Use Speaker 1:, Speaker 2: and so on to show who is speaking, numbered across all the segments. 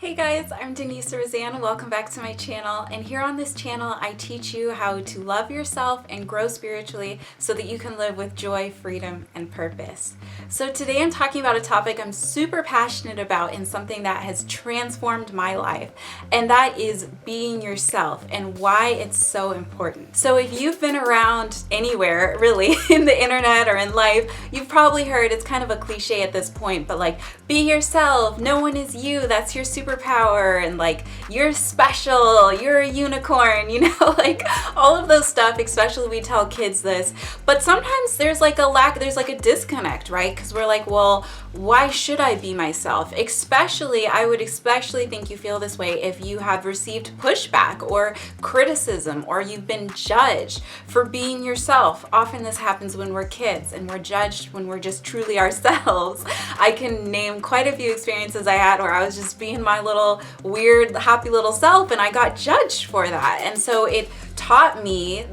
Speaker 1: Hey guys, I'm Denice Rosanne. Welcome back to my channel. And here on this channel, I teach you how to love yourself and grow spiritually so that you can live with joy, freedom, and purpose. So today I'm talking about a topic I'm super passionate about and something that has transformed my life. And that is being yourself and why it's so important. So if you've been around anywhere, really, in the internet or in life, you've probably heard, it's kind of a cliche at this point, but like, be yourself, no one is you, that's your superpower, and like, you're special, you're a unicorn, you know, like all of those stuff, especially we tell kids this. But sometimes there's like a disconnect, right? Because we're like, well, why should I be myself? I would especially think you feel this way if you have received pushback or criticism, or you've been judged for being yourself. Often this happens when we're kids and we're judged when we're just truly ourselves. I can name quite a few experiences I had where I was just being my little weird, happy little self, and I got judged for that. And so it taught me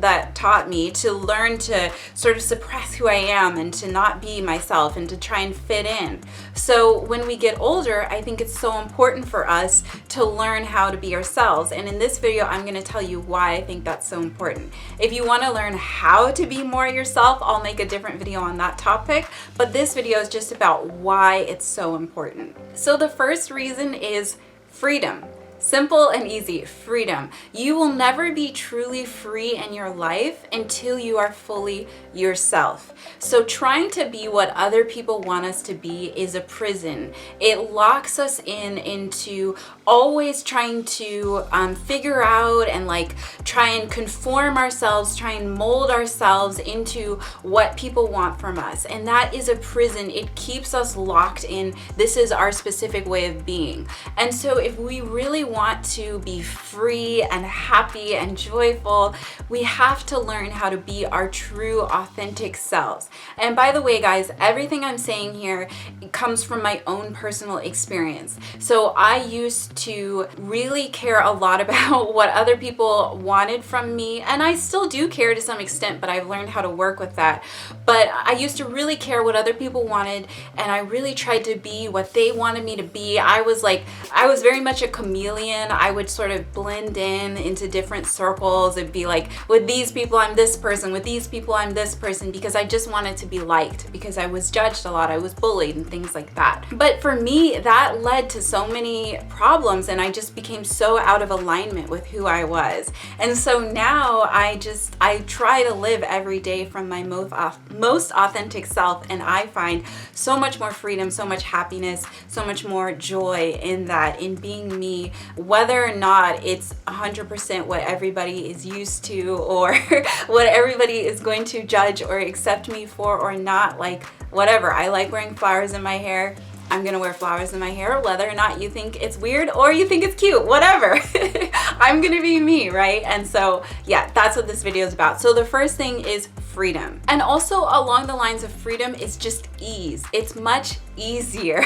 Speaker 1: to learn to sort of suppress who I am and to not be myself and to try and fit in. So when we get older, I think it's so important for us to learn how to be ourselves. And in this video, I'm going to tell you why I think that's so important. If you want to learn how to be more yourself, I'll make a different video on that topic. But this video is just about why it's so important. So the first reason is freedom. Simple and easy, freedom. You will never be truly free in your life until you are fully yourself. So trying to be what other people want us to be is a prison. It locks us into always trying to figure out and like try and conform ourselves, try and mold ourselves into what people want from us. And that is a prison. It keeps us locked in. This is our specific way of being. And so if we really want to be free and happy and joyful, we have to learn how to be our true, authentic selves. And by the way, guys, everything I'm saying here comes from my own personal experience. So I used to really care a lot about what other people wanted from me, and I still do care to some extent, but I've learned how to work with that. But I used to really care what other people wanted, and I really tried to be what they wanted me to be. I was very much a chameleon. I would sort of blend into different circles and be like, with these people I'm this person, with these people I'm this person, because I just wanted to be liked, because I was judged a lot, I was bullied and things like that. But for me, that led to so many problems, and I just became so out of alignment with who I was. And so now I try to live every day from my most authentic self, and I find so much more freedom, so much happiness, so much more joy in that, in being me, whether or not it's 100% what everybody is used to or what everybody is going to judge or accept me for or not. Like, whatever. I like wearing flowers in my hair. I'm gonna wear flowers in my hair, whether or not you think it's weird or you think it's cute, whatever. I'm gonna be me, right? And so yeah, that's what this video is about. So the first thing is freedom. And also along the lines of freedom is just ease. It's much easier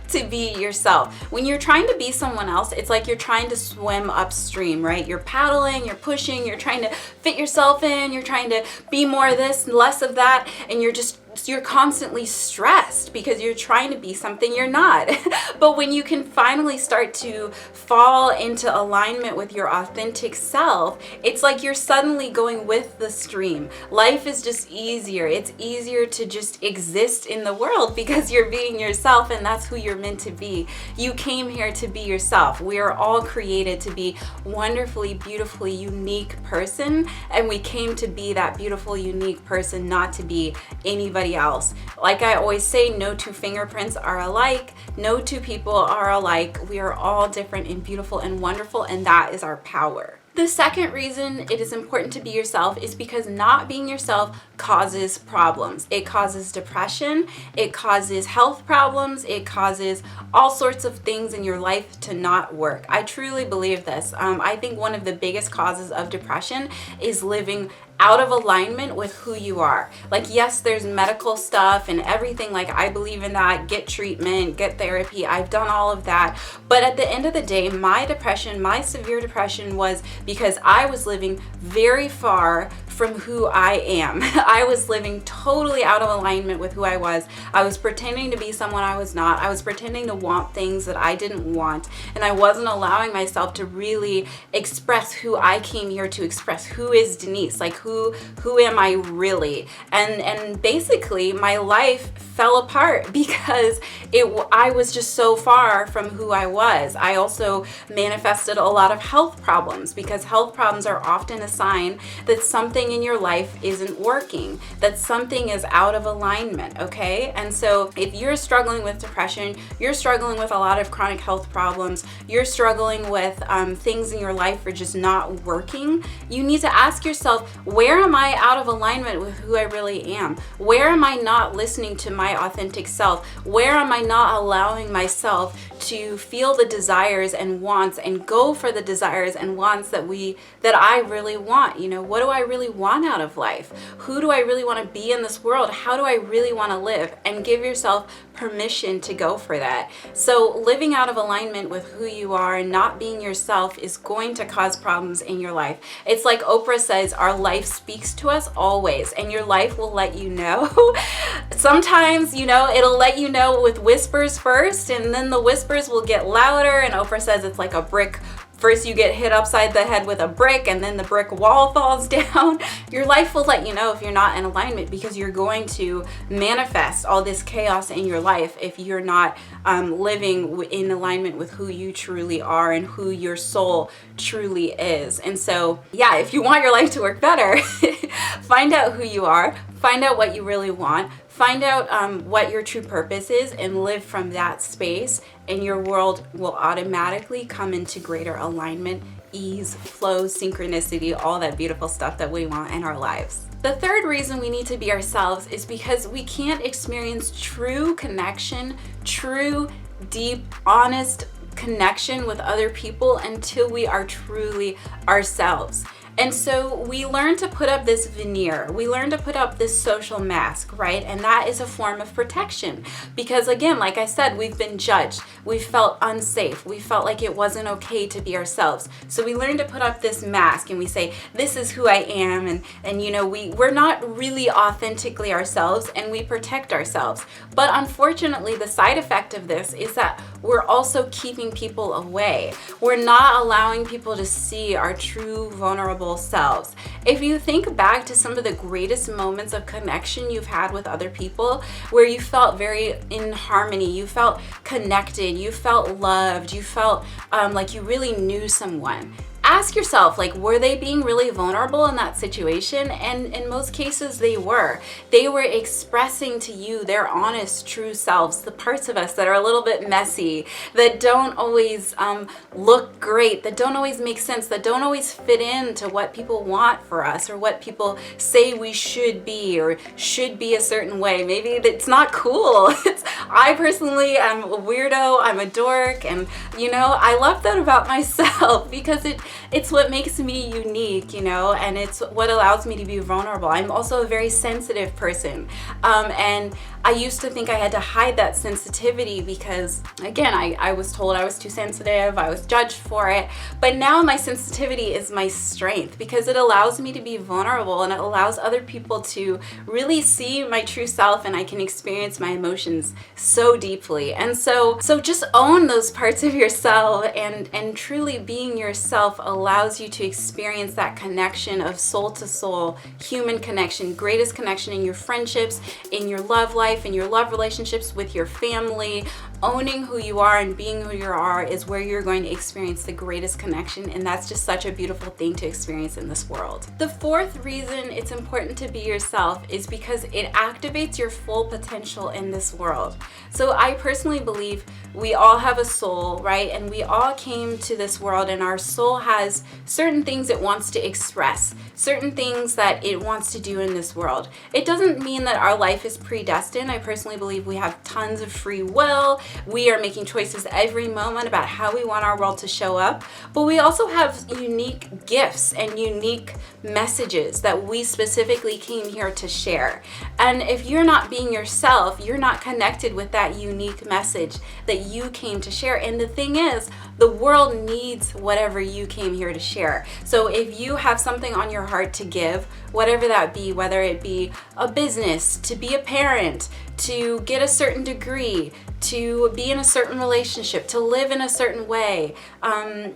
Speaker 1: to be yourself. When you're trying to be someone else, it's like you're trying to swim upstream, right? You're paddling, you're pushing, you're trying to fit yourself in, you're trying to be more of this, less of that, and you're constantly stressed because you're trying to be something you're not. But when you can finally start to fall into alignment with your authentic self, it's like you're suddenly going with the stream. Life is just easier. It's easier to just exist in the world because you're being yourself, and that's who you're meant to be. You came here to be yourself. We are all created to be wonderfully, beautifully unique person, and we came to be that beautiful, unique person, not to be anybody else. Like I always say, no two fingerprints are alike. No two people are alike. We are all different and beautiful and wonderful, and that is our power. The second reason it is important to be yourself is because not being yourself causes problems. It causes depression, it causes health problems, it causes all sorts of things in your life to not work. I truly believe this. I think one of the biggest causes of depression is living out of alignment with who you are. Like, yes, there's medical stuff and everything. Like, I believe in that. Get treatment, get therapy. I've done all of that. But at the end of the day, my depression, my severe depression, was because I was living very far from who I am. I was living totally out of alignment with who I was. I was pretending to be someone I was not. I was pretending to want things that I didn't want. And I wasn't allowing myself to really express who I came here to express. Who is Denice? Like, who am I really? And basically my life fell apart because I was just so far from who I was. I also manifested a lot of health problems, because health problems are often a sign that something in your life isn't working, that something is out of alignment, okay? And so if you're struggling with depression, you're struggling with a lot of chronic health problems, you're struggling with things in your life are just not working, you need to ask yourself, where am I out of alignment with who I really am? Where am I not listening to my authentic self? Where am I not allowing myself to feel the desires and wants and go for the desires and wants that I really want? You know, what do I really want out of life? Who do I really want to be in this world? How do I really want to live? And give yourself permission to go for that. So living out of alignment with who you are and not being yourself is going to cause problems in your life. It's like Oprah says, our life speaks to us always, and your life will let you know. Sometimes, you know, it'll let you know with whispers first, and then the whispers will get louder. And Oprah says it's like a brick. First you get hit upside the head with a brick, and then the brick wall falls down. Your life will let you know if you're not in alignment, because you're going to manifest all this chaos in your life if you're not living in alignment with who you truly are and who your soul truly is. And so, yeah, if you want your life to work better, find out who you are, find out what you really want, find out what your true purpose is, and live from that space, and your world will automatically come into greater alignment, ease, flow, synchronicity, all that beautiful stuff that we want in our lives. The third reason we need to be ourselves is because we can't experience true connection, true, deep, honest connection with other people until we are truly ourselves. And so we learn to put up this veneer, we learn to put up this social mask, right? And that is a form of protection, because again, like I said, we've been judged, we felt unsafe, we felt like it wasn't okay to be ourselves. So we learn to put up this mask and we say, this is who I am, and you know, we're not really authentically ourselves, and we protect ourselves. But unfortunately, the side effect of this is that we're also keeping people away. We're not allowing people to see our true vulnerable selves. If you think back to some of the greatest moments of connection you've had with other people, where you felt very in harmony, you felt connected, you felt loved, you felt like you really knew someone, ask yourself, like, were they being really vulnerable in that situation? And in most cases they were. They were expressing to you their honest, true selves, the parts of us that are a little bit messy, that don't always look great, that don't always make sense, that don't always fit into what people want for us, or what people say we should be, or should be a certain way. Maybe it's not cool. I personally am a weirdo, I'm a dork, and you know, I love that about myself, because it's what makes me unique, you know, and it's what allows me to be vulnerable. I'm also a very sensitive person, and I used to think I had to hide that sensitivity because, again, I was told I was too sensitive, I was judged for it, but now my sensitivity is my strength, because it allows me to be vulnerable, and it allows other people to really see my true self, and I can experience my emotions so deeply. And so just own those parts of yourself, and truly being yourself allows you to experience that connection of soul to soul, human connection, greatest connection in your friendships, in your love life, in your love relationships, with your family. Owning who you are and being who you are is where you're going to experience the greatest connection, and that's just such a beautiful thing to experience in this world. The fourth reason it's important to be yourself is because it activates your full potential in this world. So I personally believe we all have a soul, right? And we all came to this world, and our soul has certain things it wants to express, certain things that it wants to do in this world. It doesn't mean that our life is predestined. I personally believe we have tons of free will, We are making choices every moment about how we want our world to show up, but we also have unique gifts and unique messages that we specifically came here to share. And if you're not being yourself, you're not connected with that unique message that you came to share. And the thing is, the world needs whatever you came here to share. So if you have something on your heart to give, whatever that be, whether it be a business, to be a parent, to get a certain degree, to be in a certain relationship, to live in a certain way,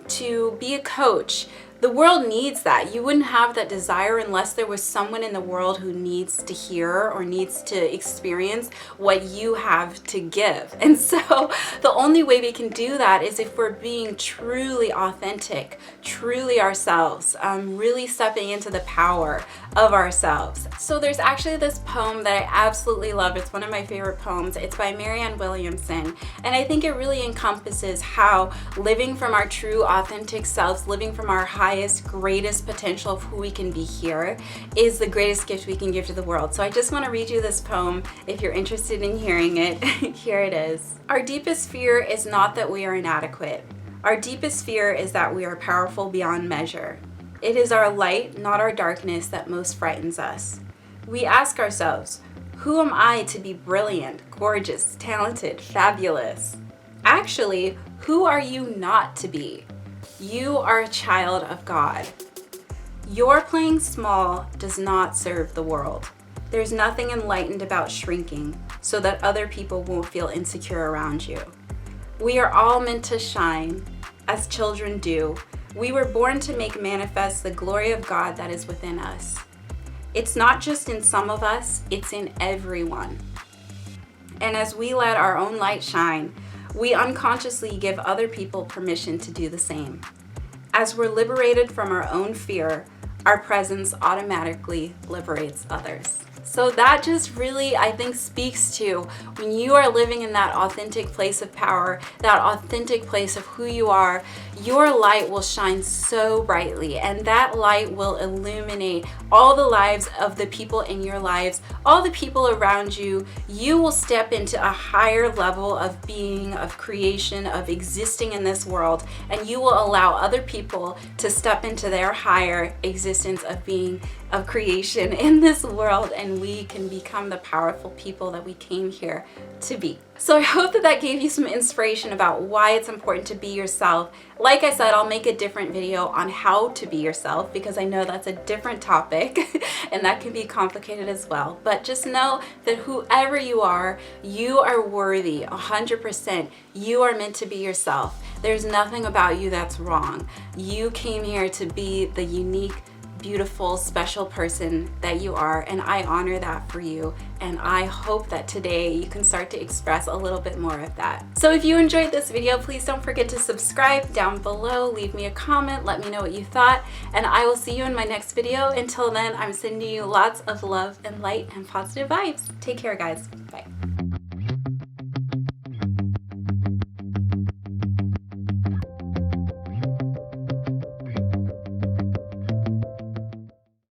Speaker 1: to be a coach, the world needs that. You wouldn't have that desire unless there was someone in the world who needs to hear or needs to experience what you have to give. And so the only way we can do that is if we're being truly authentic, truly ourselves, really stepping into the power of ourselves. So there's actually this poem that I absolutely love. It's one of my favorite poems. It's by Marianne Williamson. And I think it really encompasses how living from our true authentic selves, living from our highest, greatest potential of who we can be here is the greatest gift we can give to the world. So I just want to read you this poem if you're interested in hearing it. Here it is. Our deepest fear is not that we are inadequate. Our deepest fear is that we are powerful beyond measure. It is our light, not our darkness, that most frightens us. We ask ourselves, who am I to be brilliant, gorgeous, talented, fabulous? Actually, who are you not to be? You are a child of God. Your playing small does not serve the world. There's nothing enlightened about shrinking so that other people won't feel insecure around you. We are all meant to shine, as children do. We were born to make manifest the glory of God that is within us. It's not just in some of us, it's in everyone. And as we let our own light shine, we unconsciously give other people permission to do the same. As we're liberated from our own fear, our presence automatically liberates others. So that just really, I think, speaks to when you are living in that authentic place of power, that authentic place of who you are, your light will shine so brightly, and that light will illuminate all the lives of the people in your lives, all the people around you. You will step into a higher level of being, of creation, of existing in this world, and you will allow other people to step into their higher existence of being, of creation in this world, and we can become the powerful people that we came here to be. So I hope that that gave you some inspiration about why it's important to be yourself. Like I said, I'll make a different video on how to be yourself because I know that's a different topic and that can be complicated as well. But just know that whoever you are worthy 100%. You are meant to be yourself. There's nothing about you that's wrong. You came here to be the unique, beautiful, special person that you are, and I honor that for you, and I hope that today you can start to express a little bit more of that. So if you enjoyed this video, please don't forget to subscribe down below, leave me a comment, let me know what you thought, and I will see you in my next video. Until then, I'm sending you lots of love and light and positive vibes. Take care, guys. Bye.